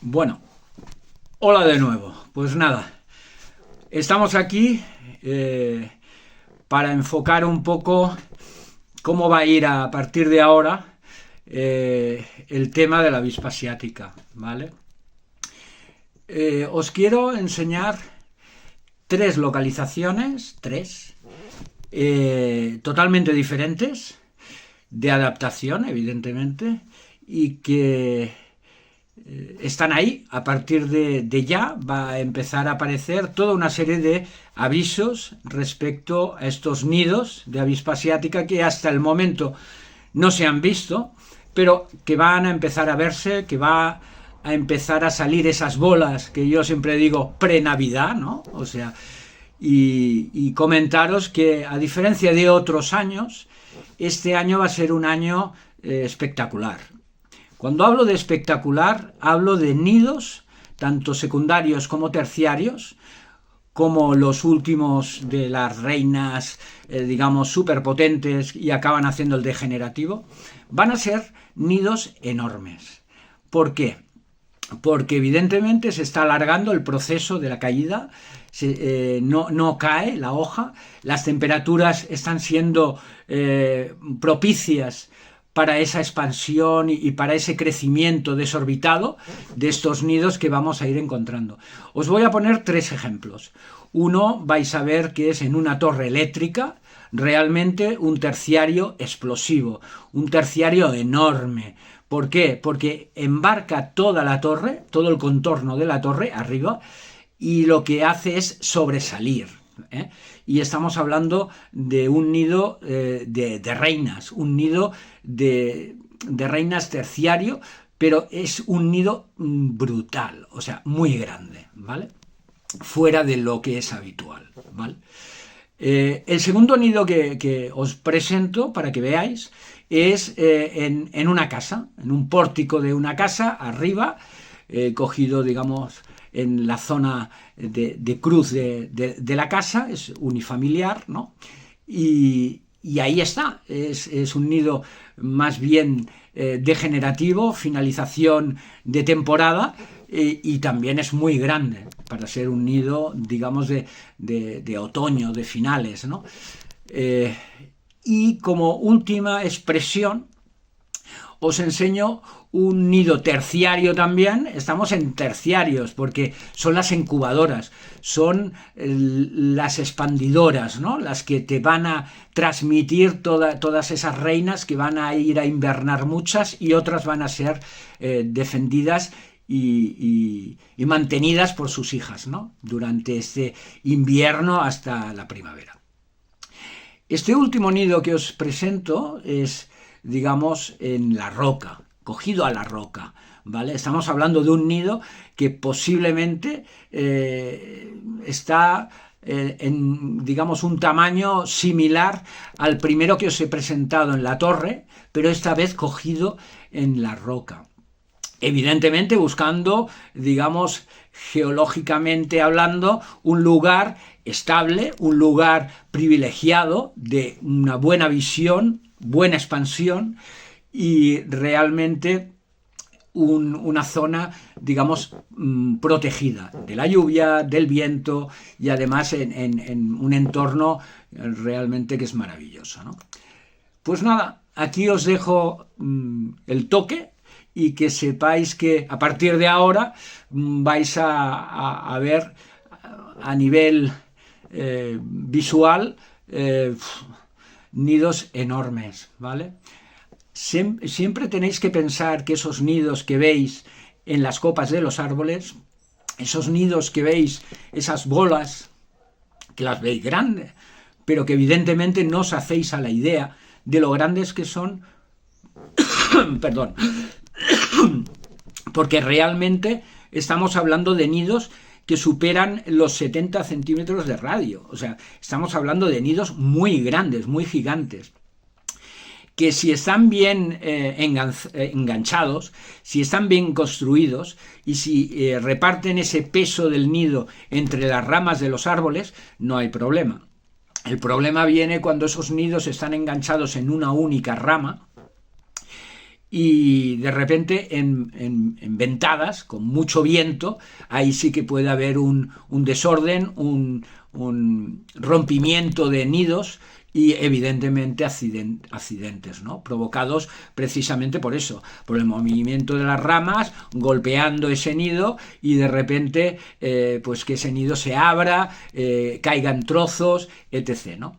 Bueno, hola de nuevo. Pues nada, estamos aquí para enfocar un poco cómo va a ir a partir de ahora el tema de la avispa asiática, ¿vale? Os quiero enseñar tres localizaciones, totalmente diferentes, de adaptación, evidentemente, y que están ahí. A partir de ya va a empezar a aparecer toda una serie de avisos respecto a estos nidos de avispa asiática que hasta el momento no se han visto, pero que van a empezar a verse, que va a empezar a salir esas bolas que yo siempre digo pre-Navidad, ¿no? O sea, y comentaros que a diferencia de otros años, este año va a ser un año espectacular. Cuando hablo de espectacular, hablo de nidos, tanto secundarios como terciarios, como los últimos de las reinas, digamos, superpotentes y acaban haciendo el degenerativo, van a ser nidos enormes. ¿Por qué? Porque evidentemente se está alargando el proceso de la caída, no cae la hoja, las temperaturas están siendo propicias para esa expansión y para ese crecimiento desorbitado de estos nidos que vamos a ir encontrando. Os voy a poner tres ejemplos. Uno vais a ver que es en una torre eléctrica, realmente un terciario explosivo, un terciario enorme. ¿Por qué? Porque embarca toda la torre, todo el contorno de la torre arriba, y lo que hace es sobresalir. Y estamos hablando de un nido de reinas, un nido de reinas terciario, pero es un nido brutal, o sea, muy grande, ¿vale? Fuera de lo que es habitual, ¿vale? El segundo nido que os presento para que veáis es en una casa, en un pórtico de una casa, arriba, cogido, digamos, en la zona de cruz de la casa, es unifamiliar, ¿no? Y ahí está, es un nido más bien degenerativo, finalización de temporada, y también es muy grande para ser un nido, digamos, de otoño, de finales, ¿no? Y como última expresión, os enseño un nido terciario también. Estamos en terciarios porque son las incubadoras, son las expandidoras, ¿no? Las que te van a transmitir todas esas reinas, que van a ir a invernar muchas y otras van a ser defendidas y mantenidas por sus hijas, ¿no? Durante este invierno hasta la primavera. Este último nido que os presento es, digamos, en la roca, cogido a la roca, ¿vale? Estamos hablando de un nido que posiblemente está en, digamos, un tamaño similar al primero que os he presentado en la torre, pero esta vez cogido en la roca. Evidentemente buscando, digamos, geológicamente hablando, un lugar estable, un lugar privilegiado, de una buena visión, buena expansión y realmente una zona, digamos, protegida de la lluvia, del viento y además en un entorno realmente que es maravilloso, ¿no? Pues nada, aquí os dejo el toque y que sepáis que a partir de ahora vais a ver a nivel visual nidos enormes, ¿vale? Siempre tenéis que pensar que esos nidos que veis en las copas de los árboles, esos nidos que veis, esas bolas, que las veis grandes, pero que evidentemente no os hacéis a la idea de lo grandes que son, perdón, porque realmente estamos hablando de nidos que superan los 70 centímetros de radio. O sea, estamos hablando de nidos muy grandes, muy gigantes, que si están bien enganchados, si están bien construidos y si reparten ese peso del nido entre las ramas de los árboles, no hay problema. El problema viene cuando esos nidos están enganchados en una única rama y de repente en ventadas, con mucho viento, ahí sí que puede haber un desorden, un rompimiento de nidos y evidentemente accidentes, ¿no? Provocados precisamente por eso, por el movimiento de las ramas golpeando ese nido y de repente pues que ese nido se abra, caiga en trozos, etc., ¿no?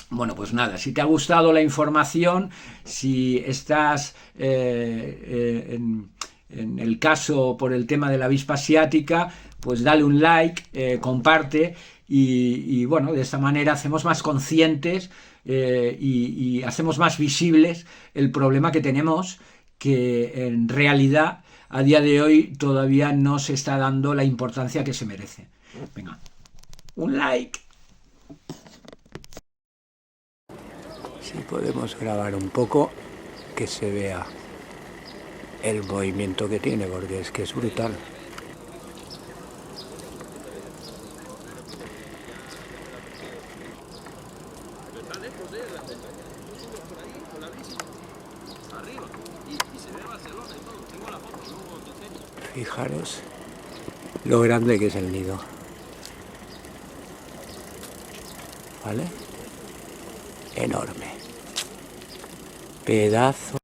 Bueno, pues nada, si te ha gustado la información, si estás en el caso por el tema de la avispa asiática, pues dale un like, comparte y, bueno, de esta manera hacemos más conscientes y hacemos más visibles el problema que tenemos, que en realidad a día de hoy todavía no se está dando la importancia que se merece. Venga, un like. Si podemos grabar un poco, que se vea el movimiento que tiene, porque es que es brutal. Fijaros lo grande que es el nido. ¿Vale? Enorme. Pedazo